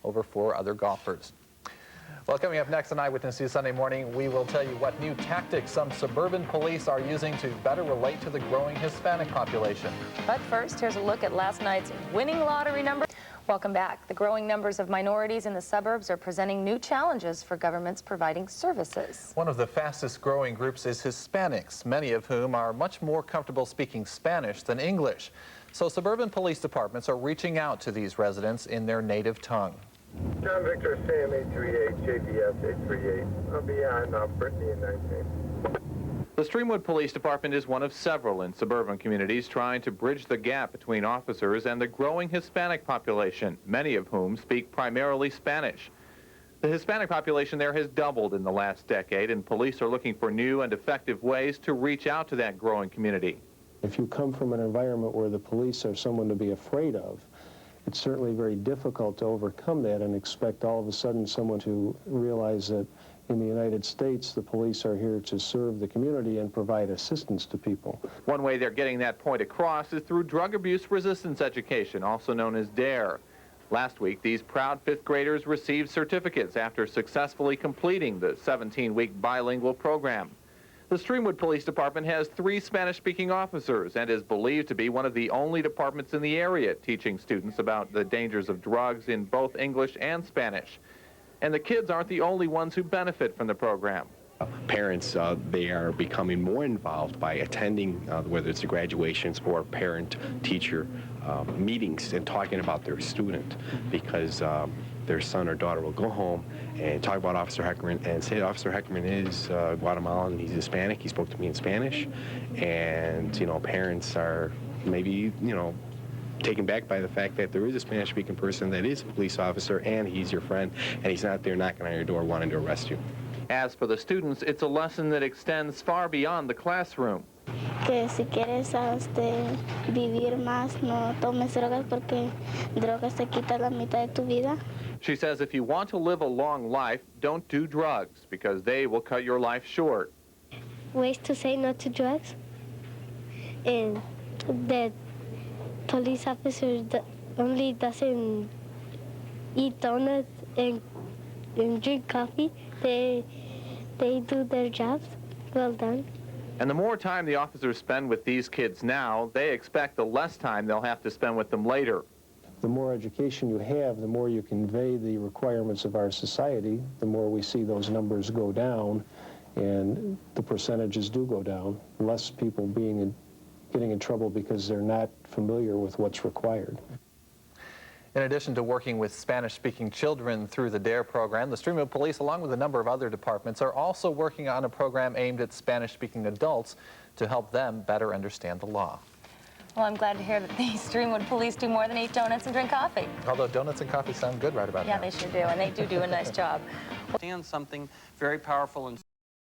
over 4 other golfers. Well, coming up next on Eyewitness News Sunday Morning, we will tell you what new tactics some suburban police are using to better relate to the growing Hispanic population. But first, here's a look at last night's winning lottery number. Welcome back. The growing numbers of minorities in the suburbs are presenting new challenges for governments providing services. One of the fastest growing groups is Hispanics, many of whom are much more comfortable speaking Spanish than English. So suburban police departments are reaching out to these residents in their native tongue. John Victor, Sam 838, JPS 838. I'll be on Brittany in 19. The Streamwood Police Department is one of several in suburban communities trying to bridge the gap between officers and the growing Hispanic population, many of whom speak primarily Spanish. The Hispanic population there has doubled in the last decade, and police are looking for new and effective ways to reach out to that growing community. If you come from an environment where the police are someone to be afraid of, it's certainly very difficult to overcome that and expect all of a sudden someone to realize that in the United States, the police are here to serve the community and provide assistance to people. One way they're getting that point across is through drug abuse resistance education, also known as D.A.R.E. Last week, these proud 5th graders received certificates after successfully completing the 17-week bilingual program. The Streamwood Police Department has 3 Spanish-speaking officers and is believed to be one of the only departments in the area teaching students about the dangers of drugs in both English and Spanish. And the kids aren't the only ones who benefit from the program. Parents, they are becoming more involved by attending, whether it's the graduations or parent-teacher meetings and talking about their student, because their son or daughter will go home and talk about Officer Heckermann and say Officer Heckermann is Guatemalan and he's Hispanic. He spoke to me in Spanish. And, you know, parents are maybe, you know, taken back by the fact that there is a Spanish-speaking person that is a police officer and he's your friend and he's not there knocking on your door wanting to arrest you. As for the students, it's a lesson that extends far beyond the classroom. Que si quieres vivir más, no tomes drogas porque drogas te quita la mitad de tu vida. She says if you want to live a long life, don't do drugs because they will cut your life short. Ways to say no to drugs, and that police officers only doesn't eat donuts and drink coffee. They do their jobs. Well done. And the more time the officers spend with these kids now, they expect the less time they'll have to spend with them later. The more education you have, the more you convey the requirements of our society, the more we see those numbers go down, and the percentages do go down. Less people getting in trouble because they're not familiar with what's required. In addition to working with Spanish-speaking children through the D.A.R.E. program, the Streamwood Police, along with a number of other departments, are also working on a program aimed at Spanish-speaking adults to help them better understand the law. Well, I'm glad to hear that the Streamwood Police do more than eat donuts and drink coffee. Although donuts and coffee sound good right about now. Yeah, they sure do, and they do a nice job. Something very powerful and